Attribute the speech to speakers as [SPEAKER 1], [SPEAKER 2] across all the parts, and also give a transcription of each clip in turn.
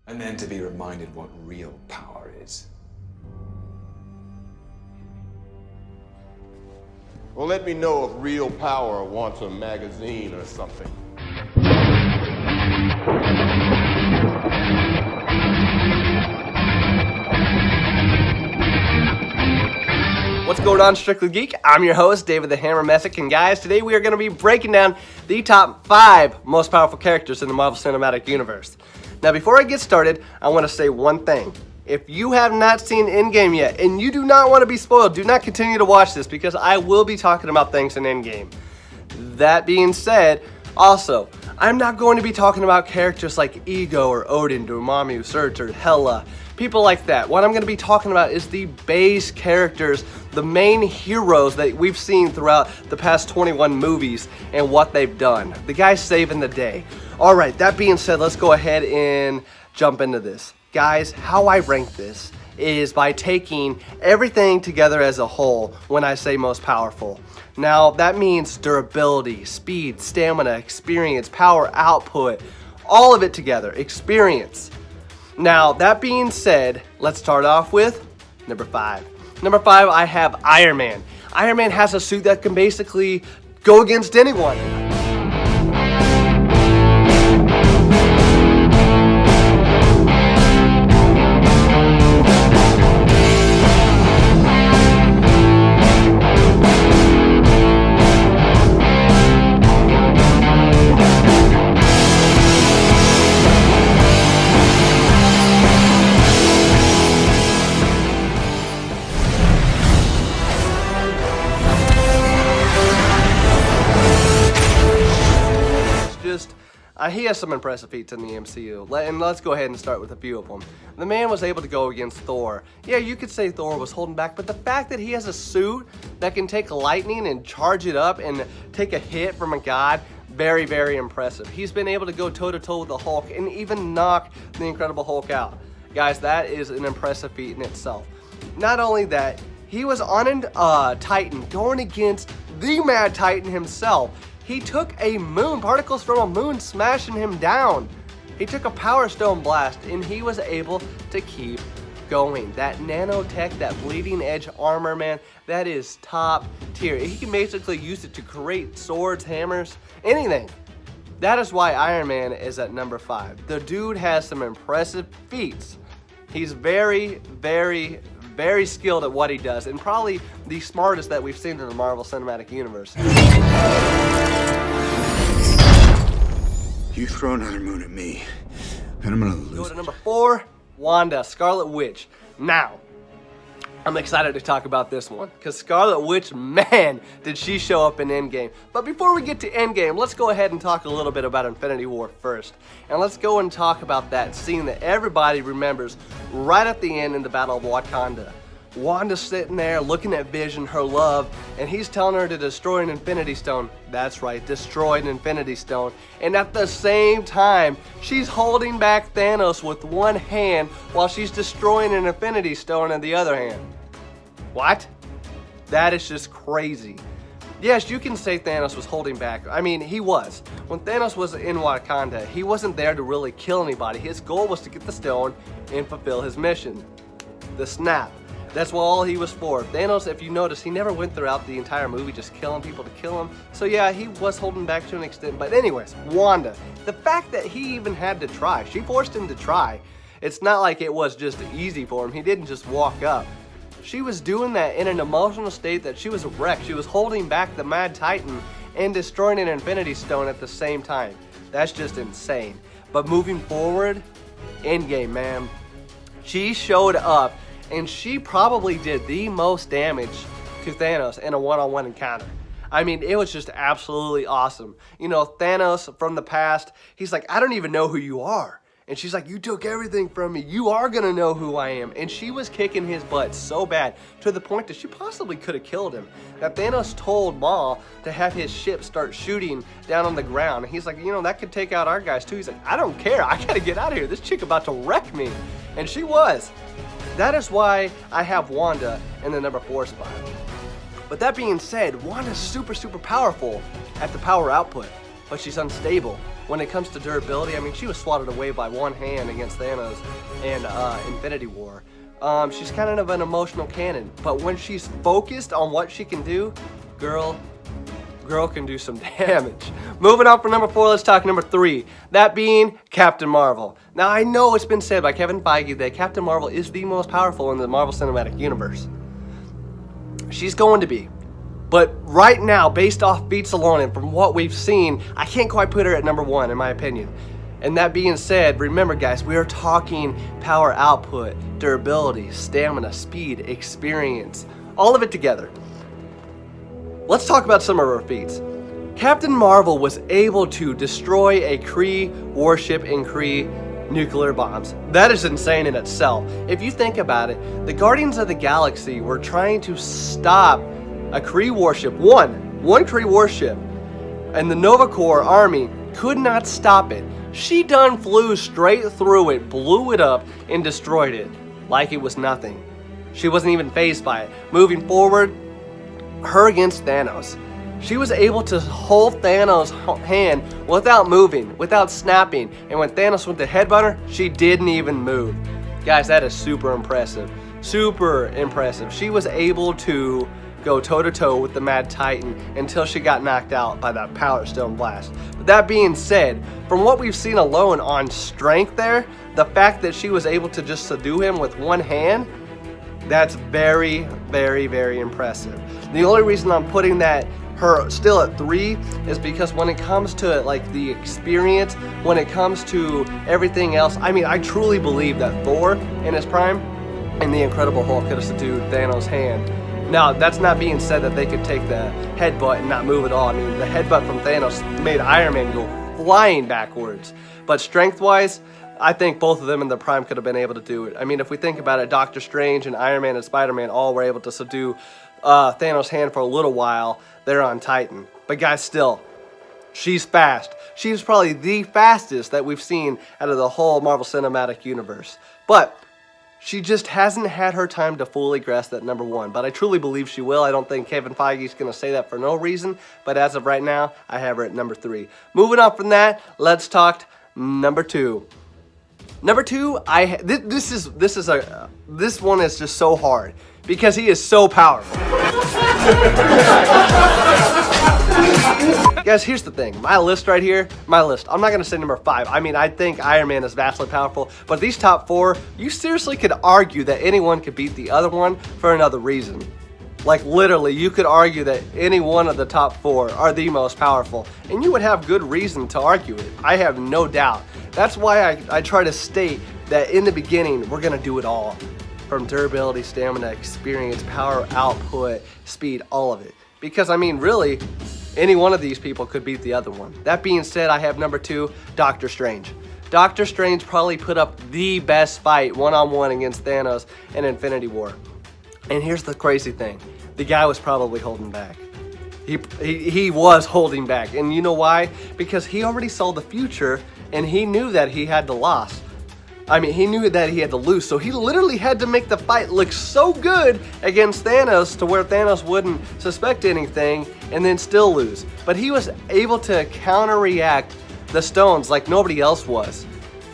[SPEAKER 1] And then to be reminded what real power is.
[SPEAKER 2] Well, let me know if Real Power wants a magazine or something.
[SPEAKER 3] What's going on, Strictly Geek? I'm your host, David the Hammer Messick, and guys, today we are going to be breaking down the top 5 most powerful characters in the Marvel Cinematic Universe. Now, before I get started, I want to say one thing. If you have not seen Endgame yet, and you do not want to be spoiled, do not continue to watch this, because I will be talking about things in Endgame. That being said, also, I'm not going to be talking about characters like Ego or Odin, Dormammu, Surtur, Hela, people like that. What I'm going to be talking about is the base characters, the main heroes that we've seen throughout the past 21 movies and what they've done. The guys saving the day. Alright, that being said, let's go ahead and jump into this. Guys, how I rank this is by taking everything together as a whole when I say most powerful. Now, that means durability, speed, stamina, experience, power output, all of it together, experience. Now, that being said, let's start off with number 5. Number 5, I have Iron Man. Iron Man has a suit that can basically go against anyone. He has some impressive feats in the MCU, and let's go ahead and start with a few of them. The man was able to go against Thor. Yeah, you could say Thor was holding back, but the fact that he has a suit that can take lightning and charge it up and take a hit from a god, very, very impressive. He's been able to go toe-to-toe with the Hulk and even knock the Incredible Hulk out. Guys, that is an impressive feat in itself. Not only that, he was on a Titan going against the Mad Titan himself. He took a moon, particles from a moon, smashing him down. He took a Power Stone blast, and he was able to keep going. That nanotech, that bleeding edge armor, man, that is top tier. He can basically use it to create swords, hammers, anything. That is why Iron Man is at number 5. The dude has some impressive feats. He's very, very, very skilled at what he does, and probably the smartest that we've seen in the Marvel Cinematic Universe.
[SPEAKER 4] You throw another moon at me, and I'm gonna lose.
[SPEAKER 3] Go to number 4, Wanda, Scarlet Witch. Now, I'm excited to talk about this one, because Scarlet Witch, man, did she show up in Endgame. But before we get to Endgame, let's go ahead and talk a little bit about Infinity War first. And let's go and talk about that scene that everybody remembers right at the end in the Battle of Wakanda. Wanda's sitting there looking at Vision, her love, and he's telling her to destroy an Infinity Stone. That's right, destroy an Infinity Stone. And at the same time, she's holding back Thanos with one hand while she's destroying an Infinity Stone in the other hand. What? That is just crazy. Yes, you can say Thanos was holding back. I mean, he was. When Thanos was in Wakanda, he wasn't there to really kill anybody. His goal was to get the stone and fulfill his mission. The snap. That's what all he was for. Thanos, if you notice, he never went throughout the entire movie just killing people to kill him. So yeah, he was holding back to an extent. But anyways, Wanda. The fact that he even had to try. She forced him to try. It's not like it was just easy for him. He didn't just walk up. She was doing that in an emotional state that she was a wreck. She was holding back the Mad Titan and destroying an Infinity Stone at the same time. That's just insane. But moving forward, Endgame, man. She showed up, and she probably did the most damage to Thanos in a one-on-one encounter. I mean, it was just absolutely awesome. You know, Thanos from the past, he's like, I don't even know who you are. And she's like, you took everything from me. You are gonna know who I am. And she was kicking his butt so bad to the point that she possibly could have killed him. That Thanos told Maul to have his ship start shooting down on the ground. And he's like, you know, that could take out our guys too. He's like, I don't care. I gotta get out of here. This chick about to wreck me. And she was. That is why I have Wanda in the number 4 spot. But that being said, Wanda's super, super powerful at the power output, but she's unstable. when it comes to durability, I mean, she was swatted away by one hand against Thanos in Infinity War. She's kind of an emotional cannon, but when she's focused on what she can do, girl can do some damage. Moving on from number 4, let's talk number 3. That being Captain Marvel. Now, I know it's been said by Kevin Feige that Captain Marvel is the most powerful in the Marvel Cinematic Universe. She's going to be. But right now, based off beats alone and from what we've seen, I can't quite put her at number 1 in my opinion. And that being said, remember guys, we are talking power output, durability, stamina, speed, experience, all of it together. Let's talk about some of her feats. Captain Marvel was able to destroy a Kree warship and Kree nuclear bombs. That is insane in itself. If you think about it, the Guardians of the Galaxy were trying to stop a Kree warship, one Kree warship, and the Nova Corps army could not stop it. She done flew straight through it, blew it up, and destroyed it like it was nothing. She wasn't even fazed by it. Moving forward, her against Thanos. She was able to hold Thanos' hand without moving, without snapping, and when Thanos went to headbutt her, she didn't even move. Guys, that is super impressive. Super impressive. She was able to go toe-to-toe with the Mad Titan until she got knocked out by that Power Stone blast. But that being said, from what we've seen alone on strength there, the fact that she was able to just subdue him with one hand, that's very, very, very impressive. The only reason I'm putting her still at 3 is because when it comes to like the experience, when it comes to everything else, I mean, I truly believe that Thor in his prime and the Incredible Hulk could have subdued Thanos' hand. Now, that's not being said that they could take the headbutt and not move at all. I mean, the headbutt from Thanos made Iron Man go flying backwards. But strength-wise, I think both of them in their prime could have been able to do it. I mean, if we think about it, Doctor Strange and Iron Man and Spider-Man all were able to subdue Thanos' hand for a little while there on Titan. But guys, still, she's fast. She's probably the fastest that we've seen out of the whole Marvel Cinematic Universe. But she just hasn't had her time to fully grasp that number 1. But I truly believe she will. I don't think Kevin Feige is going to say that for no reason. But as of right now, I have her at number 3. Moving on from that, let's talk number 2. Number 2, this one is just so hard because he is so powerful. Guys, here's the thing. My list right here, I'm not going to say number 5. I mean, I think Iron Man is vastly powerful, but these top 4, you seriously could argue that anyone could beat the other one for another reason. Like literally, you could argue that any one of the top 4 are the most powerful, and you would have good reason to argue it. I have no doubt. That's why I try to state that in the beginning, we're going to do it all. From durability, stamina, experience, power, output, speed, all of it. Because, I mean, really, any one of these people could beat the other one. That being said, I have number 2, Doctor Strange. Doctor Strange probably put up the best fight one-on-one against Thanos in Infinity War. And here's the crazy thing. The guy was probably holding back. He was holding back. And you know why? Because he already saw the future and he knew that he had to lose. He knew that he had to lose. So he literally had to make the fight look so good against Thanos to where Thanos wouldn't suspect anything and then still lose. But he was able to counter-react the stones like nobody else was.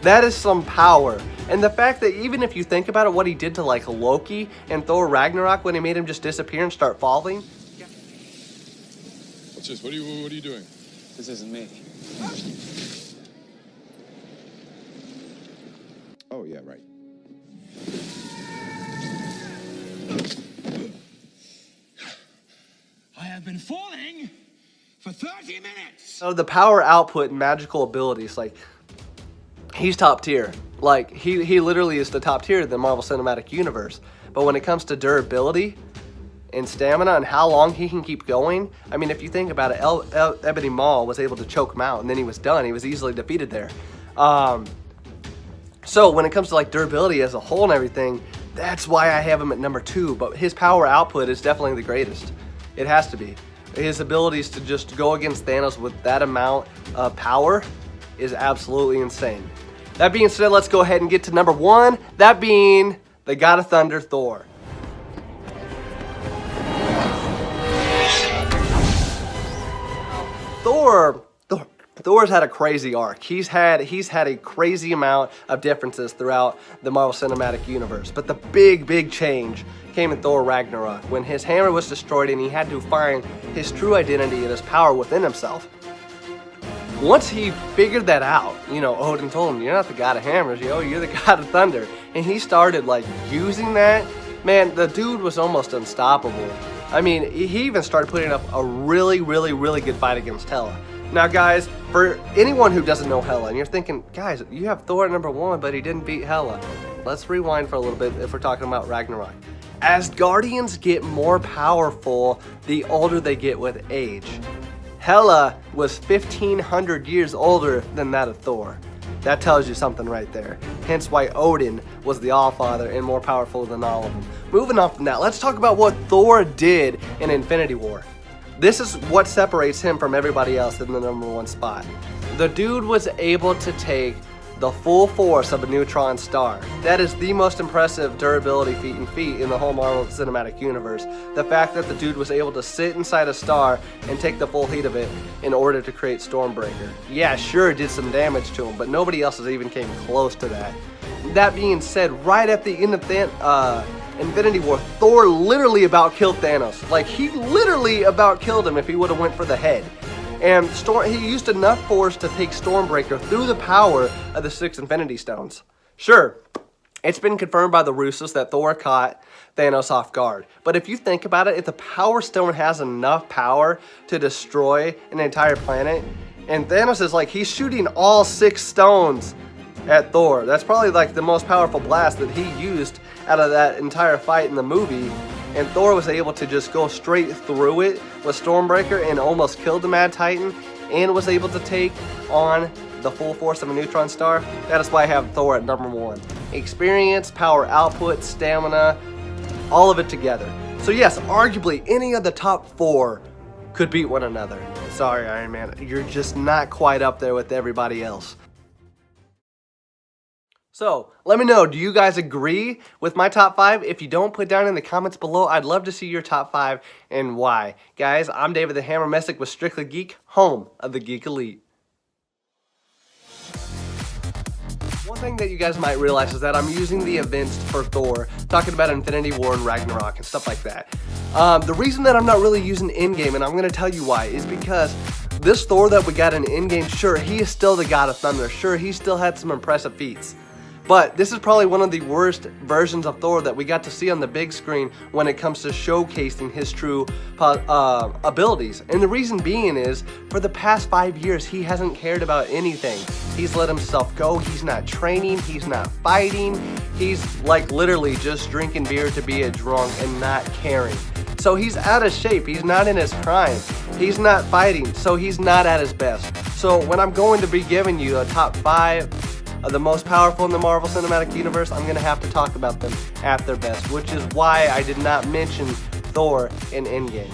[SPEAKER 3] That is some power. And the fact that even if you think about it, what he did to like Loki and Thor Ragnarok when he made him just disappear and start falling.
[SPEAKER 5] What's this? What are you doing?
[SPEAKER 1] This isn't me.
[SPEAKER 5] Oh, yeah, right.
[SPEAKER 4] I have been falling for 30 minutes.
[SPEAKER 3] So the power output and magical abilities, like he's top tier. Like he literally is the top tier of the Marvel Cinematic Universe. But when it comes to durability and stamina and how long he can keep going, I mean, if you think about it, Ebony Maw was able to choke him out and then he was done. He was easily defeated there. So when it comes to like durability as a whole and everything, that's why I have him at number 2. But his power output is definitely the greatest. It has to be. His abilities to just go against Thanos with that amount of power is absolutely insane. That being said, let's go ahead and get to number 1. That being the God of Thunder, Thor. Thor's had a crazy arc. He's had a crazy amount of differences throughout the Marvel Cinematic Universe. But the big change came in Thor Ragnarok, when his hammer was destroyed and he had to find his true identity and his power within himself. Once he figured that out, Odin told him, "You're not the god of hammers, you're the god of thunder." And he started using that. Man, the dude was almost unstoppable. I mean, he even started putting up a really good fight against Hela. Now guys, for anyone who doesn't know Hela, and you're thinking, guys, you have Thor at #1, but he didn't beat Hela. Let's rewind for a little bit if we're talking about Ragnarok. Asgardians get more powerful the older they get with age. Hela was 1,500 years older than that of Thor. That tells you something right there. Hence why Odin was the Allfather and more powerful than all of them. Moving on from that, let's talk about what Thor did in Infinity War. This is what separates him from everybody else in the #1 spot. The dude was able to take the full force of a neutron star. That is the most impressive durability feat in the whole Marvel Cinematic Universe. The fact that the dude was able to sit inside a star and take the full heat of it in order to create Stormbreaker. Yeah, sure, it did some damage to him, but nobody else has even came close to that. That being said, right at the end of Infinity War, Thor literally about killed Thanos. He literally about killed him if he would have went for the head. And he used enough force to take Stormbreaker through the power of the 6 Infinity Stones. Sure, it's been confirmed by the Russos that Thor caught Thanos off guard. But if you think about it, if the Power Stone has enough power to destroy an entire planet, and Thanos is he's shooting all 6 stones at Thor. That's probably the most powerful blast that he used out of that entire fight in the movie. And Thor was able to just go straight through it with Stormbreaker and almost killed the Mad Titan, and was able to take on the full force of a neutron star. That is why I have Thor at #1. Experience, power output, stamina, all of it together. So yes, arguably any of the top 4 could beat one another. Sorry, Iron Man, you're just not quite up there with everybody else. So, let me know, do you guys agree with my top 5? If you don't, put down in the comments below. I'd love to see your top 5 and why. Guys, I'm David the Hammer Messick with Strictly Geek, home of the Geek Elite. One thing that you guys might realize is that I'm using the events for Thor, talking about Infinity War and Ragnarok and stuff like that. The reason that I'm not really using Endgame, and I'm going to tell you why, is because this Thor that we got in Endgame, sure, he is still the God of Thunder. Sure, he still had some impressive feats. But this is probably one of the worst versions of Thor that we got to see on the big screen when it comes to showcasing his true abilities. And the reason being is, for the past 5 years, he hasn't cared about anything. He's let himself go. He's not training. He's not fighting. He's literally just drinking beer to be a drunk and not caring. So he's out of shape. He's not in his prime. He's not fighting. So he's not at his best. So when I'm going to be giving you a top 5 of the most powerful in the Marvel Cinematic Universe, I'm going to have to talk about them at their best, which is why I did not mention Thor in Endgame.